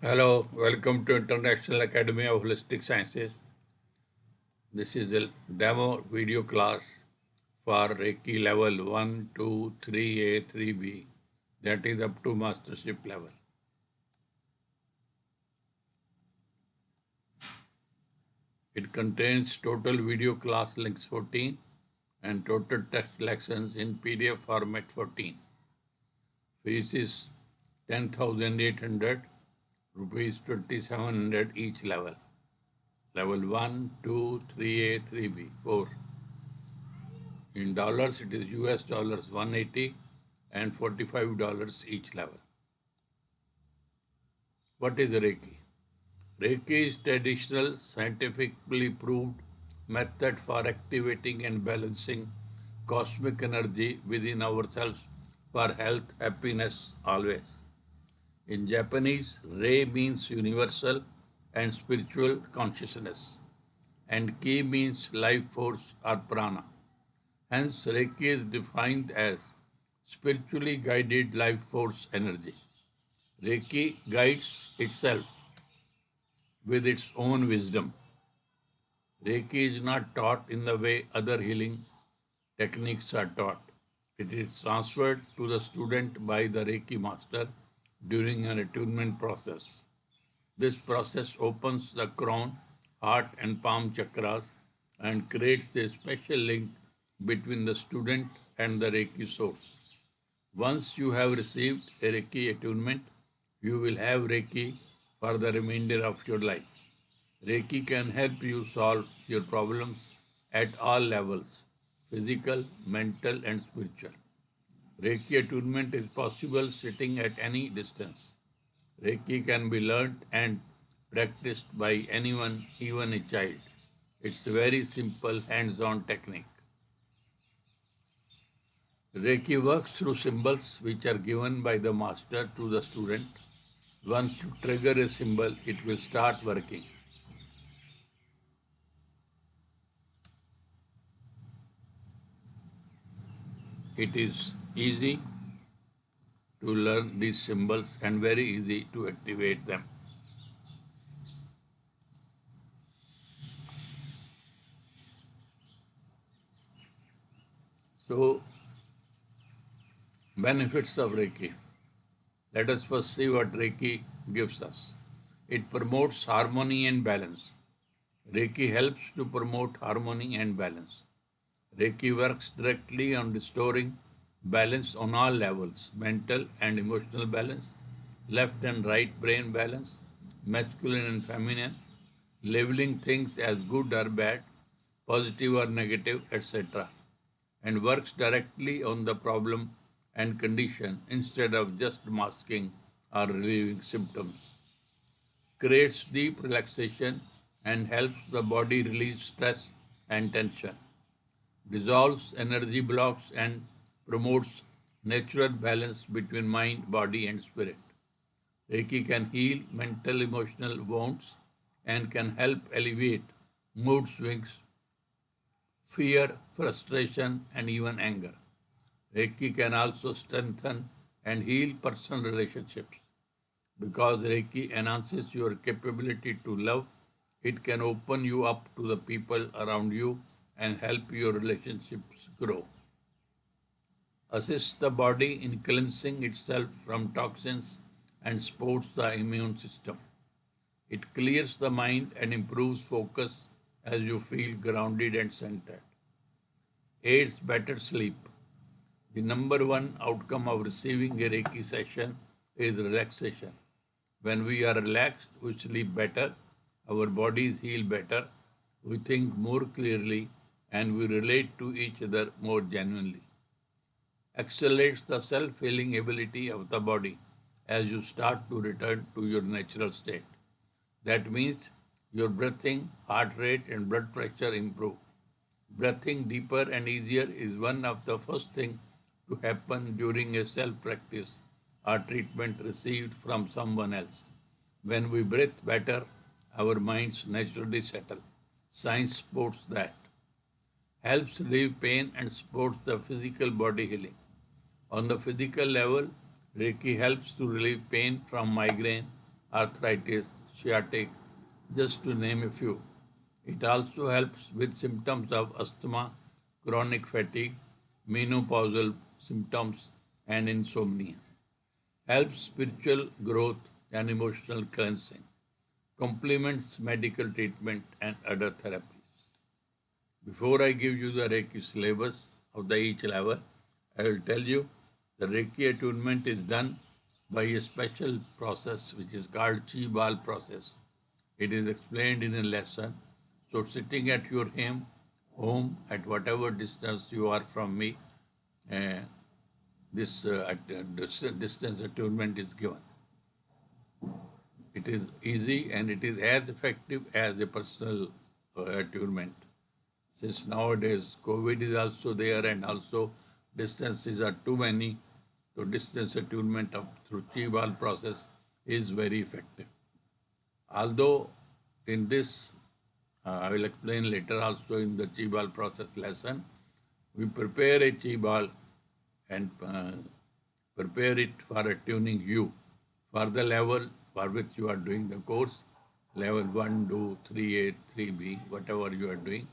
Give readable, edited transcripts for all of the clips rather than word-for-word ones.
Hello, welcome to International Academy of Holistic Sciences. This is a demo video class for Reiki level 1, 2, 3A, 3B, that is up to mastership level. It contains total video class links 14 and total text lessons in PDF format 14. Fees is 10,800 rupees 2,700 each level. Level 1, 2, 3A, 3B, 4. In dollars, it is US dollars 180 and $45 each level. What is Reiki? Reiki is traditional, scientifically proved method for activating and balancing cosmic energy within ourselves for health, happiness, always. In Japanese, Rei means universal and spiritual consciousness, and Ki means life force or prana. Hence, Reiki is defined as spiritually guided life force energy. Reiki guides itself with its own wisdom. Reiki is not taught in the way other healing techniques are taught. It is transferred to the student by the Reiki master during an attunement process. This process opens the crown, heart, and palm chakras and creates a special link between the student and the Reiki source. Once you have received a Reiki attunement, you will have Reiki for the remainder of your life. Reiki can help you solve your problems at all levels, physical, mental, and spiritual. Reiki attunement is possible sitting at any distance. Reiki can be learned and practiced by anyone, even a child. It's a very simple hands-on technique. Reiki works through symbols which are given by the master to the student. Once you trigger a symbol, it will start working. It is easy to learn these symbols and very easy to activate them. So, benefits of Reiki. Let us first see what Reiki gives us. It promotes harmony and balance. Reiki helps to promote harmony and balance. Reiki works directly on restoring balance on all levels: mental and emotional balance, left and right brain balance, masculine and feminine, labeling things as good or bad, positive or negative, etc., and works directly on the problem and condition instead of just masking or relieving symptoms. Creates deep relaxation and helps the body release stress and tension. Dissolves energy blocks and promotes natural balance between mind, body, and spirit. Reiki can heal mental emotional wounds and can help alleviate mood swings, fear, frustration, and even anger. Reiki can also strengthen and heal personal relationships. Because Reiki enhances your capability to love, it can open you up to the people around you and help your relationships grow. Assists the body in cleansing itself from toxins and supports the immune system. It clears the mind and improves focus as you feel grounded and centered. Aids better sleep. The number one outcome of receiving a Reiki session is relaxation. When we are relaxed, we sleep better, our bodies heal better, we think more clearly, and we relate to each other more genuinely. Accelerates the self-healing ability of the body as you start to return to your natural state. That means your breathing, heart rate, and blood pressure improve. Breathing deeper and easier is one of the first things to happen during a self-practice or treatment received from someone else. When we breathe better, our minds naturally settle. Science supports that. Helps relieve pain and supports the physical body healing. On the physical level, Reiki helps to relieve pain from migraine, arthritis, sciatic, just to name a few. It also helps with symptoms of asthma, chronic fatigue, menopausal symptoms, and insomnia. Helps spiritual growth and emotional cleansing. Complements medical treatment and other therapies. Before I give you the Reiki syllabus of the each level, I will tell you the Reiki attunement is done by a special process which is called Chi Bal process. It is explained in a lesson. So sitting at your home at whatever distance you are from me, uh, distance attunement is given. It is easy and it is as effective as a personal attunement. Since nowadays COVID is also there and also distances are too many, so distance attunement through Chi Bal process is very effective. Although in this, I will explain later also in the Chi Bal process lesson, we prepare a Chi Bal and prepare it for attuning you for the level for which you are doing the course, level 1, 2, 3A, 3B, whatever you are doing,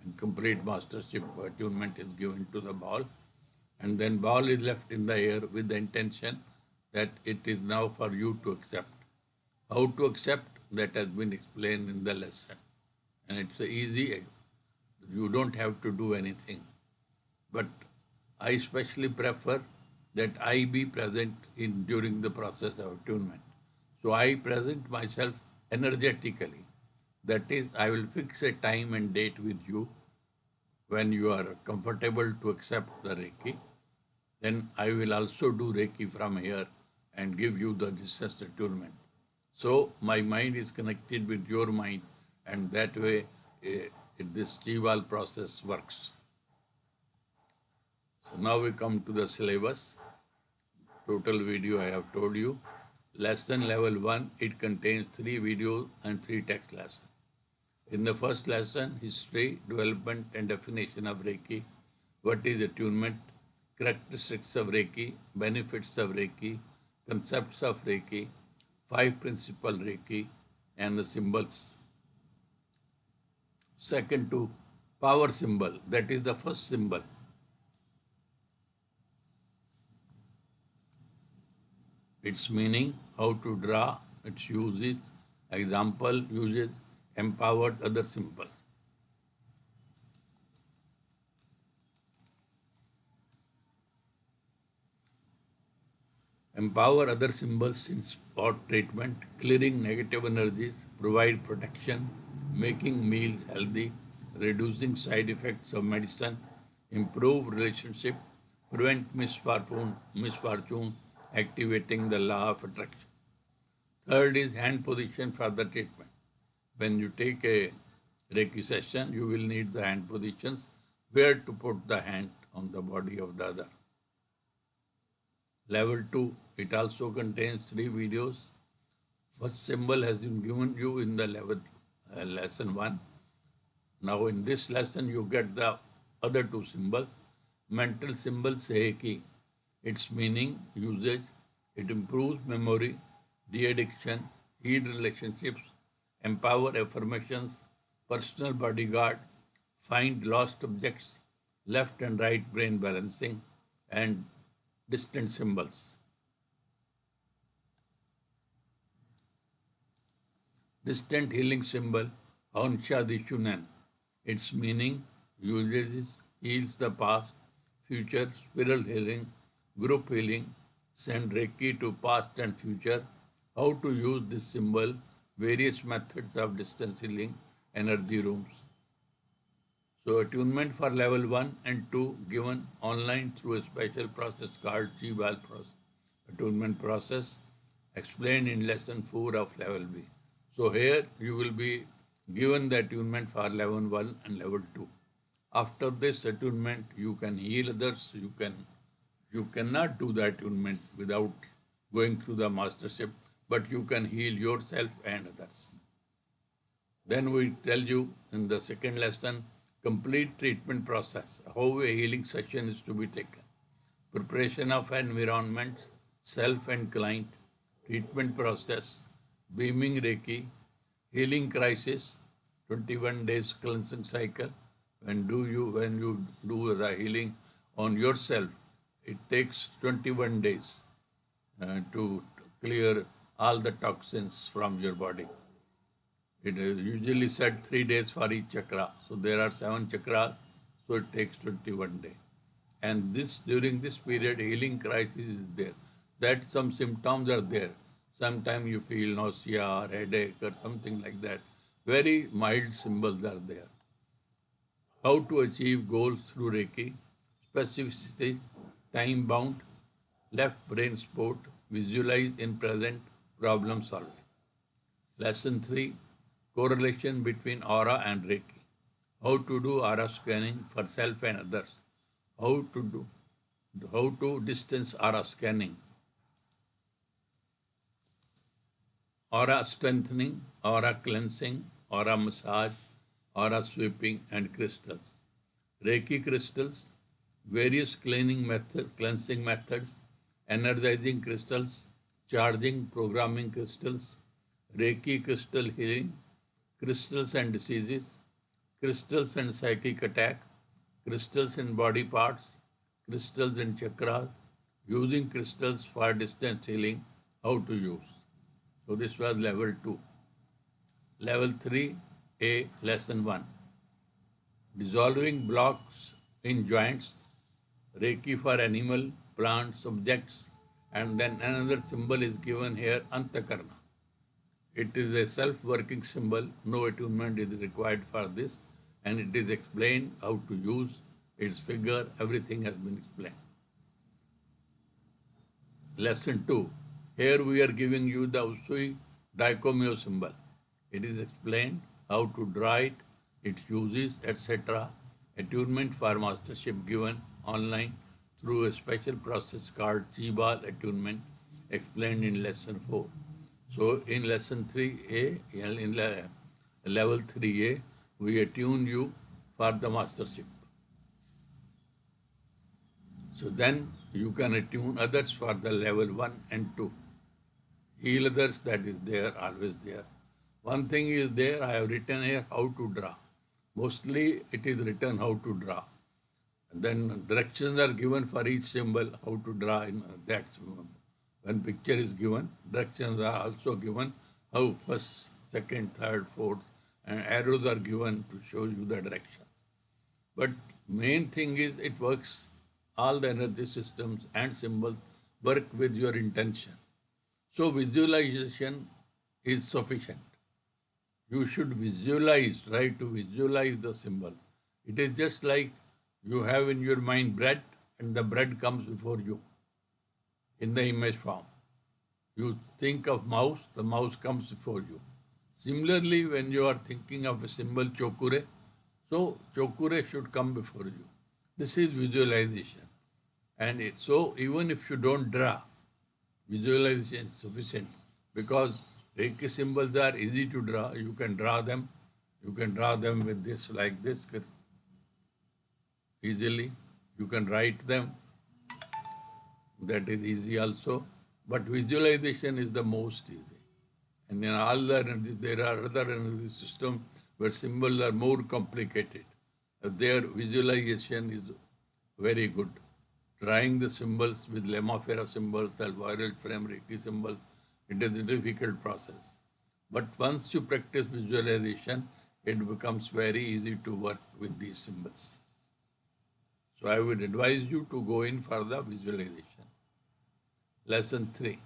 and complete mastership attunement is given to the ball. And then ball is left in the air with the intention that it is now for you to accept. How to accept, that has been explained in the lesson. And it's easy, you don't have to do anything. But I especially prefer that I be present during the process of attunement. So I present myself energetically. That is, I will fix a time and date with you when you are comfortable to accept the Reiki. Then I will also do Reiki from here and give you the distance attunement. So my mind is connected with your mind, and that way this Chi Bal process works. So now we come to the syllabus. Total video I have told you. Lesson level 1, it contains 3 videos and 3 text lessons. In the first lesson, history, development and definition of Reiki, what is attunement, characteristics of Reiki, benefits of Reiki, concepts of Reiki, 5 principal Reiki, and the symbols. Second to power symbol, that is the first symbol. Its meaning, how to draw, its uses, example, uses, empowers other symbols. Empower other symbols in spot treatment, clearing negative energies, provide protection, making meals healthy, reducing side effects of medicine, improve relationship, prevent misfortune, activating the law of attraction. Third is hand position for the treatment. When you take a Reiki session, you will need the hand positions, where to put the hand on the body of the other. Level 2, it also contains 3 videos. First symbol has been given you in the lesson 1. Now in this lesson you get the other 2 symbols. Mental symbol Seiki, its meaning, usage, it improves memory, de-addiction, heal relationships, empower affirmations, personal bodyguard, find lost objects, left and right brain balancing, and distant symbols. Distant healing symbol, Honsha Dishunan. Its meaning, uses, heals the past, future, spiral healing, group healing, send Reiki to past and future. How to use this symbol, various methods of distance healing, energy rooms. So attunement for level 1 and 2 given online through a special process called Chi Bal process. Attunement process explained in lesson 4 of level B. So here you will be given the attunement for level 1 and level 2. After this attunement, you can heal others. You cannot do the attunement without going through the mastership, but you can heal yourself and others. Then we tell you in the second lesson, complete treatment process, how a healing session is to be taken. Preparation of environment, self and client, treatment process, beaming Reiki, healing crisis, 21 days cleansing cycle. When you do the healing on yourself, it takes 21 days to clear all the toxins from your body. It is usually said 3 days for each chakra. So there are 7 chakras, so it takes 21 days. And this during this period, healing crisis is there. That some symptoms are there. Sometimes you feel nausea or headache or something like that. Very mild symbols are there. How to achieve goals through Reiki, specificity, time bound, left brain sport, visualize in present, problem solving. Lesson 3, correlation between aura and Reiki. How to do aura scanning for self and others. How to distance aura scanning. Aura strengthening, aura cleansing, aura massage, aura sweeping, and crystals. Reiki crystals, various cleansing methods, energizing crystals, charging, programming crystals, Reiki crystal healing, crystals and diseases, crystals and psychic attack, crystals in body parts, crystals and chakras, using crystals for distance healing, how to use. So this was level 2. Level 3A, lesson 1. Dissolving blocks in joints, Reiki for animal, plants, objects, and then another symbol is given here, Antakarna. It is a self-working symbol, no attunement is required for this, and it is explained how to use its figure, everything has been explained. Lesson 2. Here we are giving you the Usui Daikomyo symbol. It is explained how to draw it, its uses, etc. Attunement for mastership given online through a special process called Chi-Ball attunement explained in lesson 4. So in lesson 3A, in level 3A, we attune you for the mastership. So then you can attune others for the level 1 and 2. Heal others, that is there, always there. One thing is there, I have written here how to draw. Mostly it is written how to draw. And then directions are given for each symbol, how to draw in that symbol. When picture is given, directions are also given, how first, second, third, fourth, and arrows are given to show you the directions. But main thing is it works, all the energy systems and symbols work with your intention. So visualization is sufficient. You should visualize, try to visualize the symbol. It is just like you have in your mind bread and the bread comes before you in the image form. You think of mouse, the mouse comes before you. Similarly, when you are thinking of a symbol chokure, so chokure should come before you. This is visualization. And so even if you don't draw, visualization is sufficient because Reiki symbols are easy to draw. You can draw them. You can draw them with this, like this, easily. You can write them. That is easy also. But visualization is the most easy. And in all the energy, there are other energy systems where symbols are more complicated. Their visualization is very good. Drawing the symbols with Lemma symbols, viral frame Reiki symbols, it is a difficult process. But once you practice visualization, it becomes very easy to work with these symbols. So I would advise you to go in for the visualization. Lesson 3.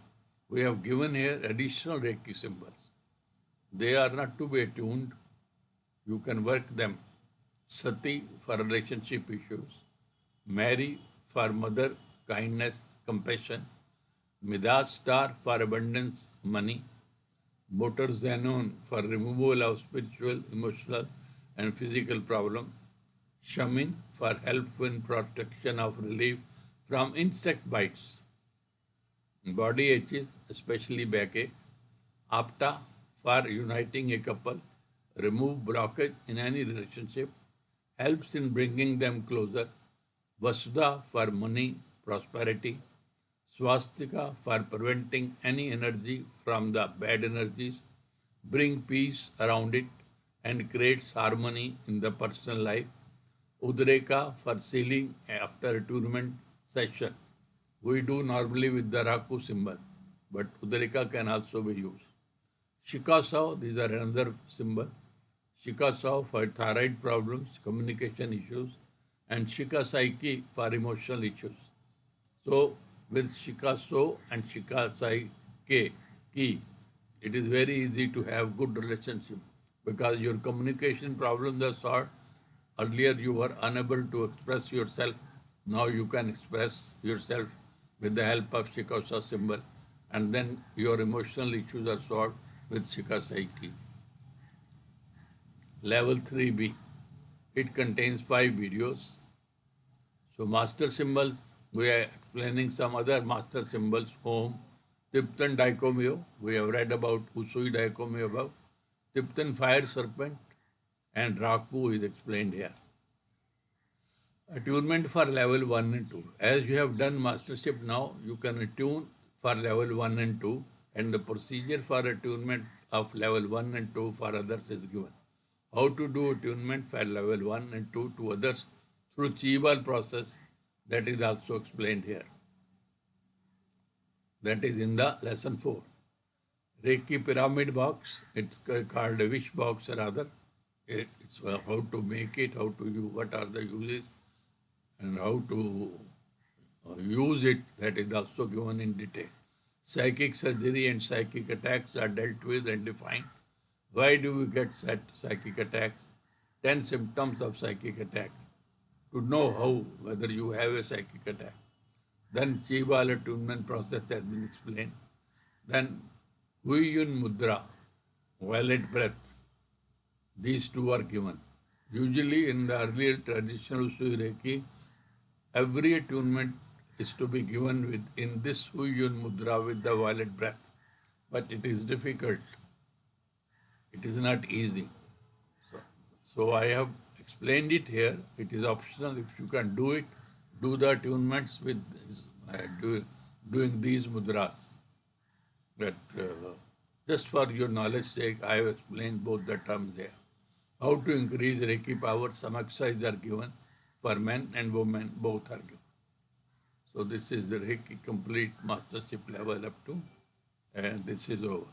We have given here additional Reiki symbols. They are not to be attuned. You can work them. Sati for relationship issues. Mary for mother, kindness, compassion. Midas star for abundance, money. Motor Xenon for removal of spiritual, emotional, and physical problems. Shamin for help in protection of relief from insect bites. Body aches, especially backache. Apta for uniting a couple. Remove blockage in any relationship. Helps in bringing them closer. Vasudha for money, prosperity. Swastika for preventing any energy from the bad energies, bring peace around it, and creates harmony in the personal life. Udreka for sealing after attunement session. We do normally with the Raku symbol, but Udreka can also be used. Shikasau, these are another symbol. Shikasau for thyroid problems, communication issues, and Shikasaiki for emotional issues. So with Shikaso and Shikasai ki, it is very easy to have good relationship because your communication problems are solved. Earlier you were unable to express yourself. Now you can express yourself with the help of Shikasa symbol, and then your emotional issues are solved with Shikasai ki. Level 3B. It contains 5 videos. So master symbols, we are explaining some other master symbols. Om, Tipton Dicomio, we have read about Usui Dicomio above. Tipton fire serpent and Raku is explained here. Attunement for level 1 and 2. As you have done mastership now, you can attune for level 1 and 2, and the procedure for attunement of level 1 and 2 for others is given. How to do attunement for level 1 and 2 to others through Chibal process, that is also explained here. That is in the lesson 4. Reiki pyramid box, it's called a wish box rather. It's how to make it, how to use, what are the uses, and how to use it, that is also given in detail. Psychic surgery and psychic attacks are dealt with and defined. Why do we get psychic attacks? 10 symptoms of psychic attack. To know how, whether you have a psychic attack. Then Chibal attunement process has been explained. Then Huyun Mudra, violet breath. These two are given. Usually in the earlier traditional Usui Reiki, every attunement is to be given with in this Huyun Mudra with the violet breath. But it is difficult. It is not easy. So I have explained it here. It is optional. If you can do it, do the attunements with doing these mudras. But just for your knowledge sake, I have explained both the terms there. How to increase Reiki power, some exercises are given for men and women, both are given. So this is the Reiki complete mastership level up to, and this is over.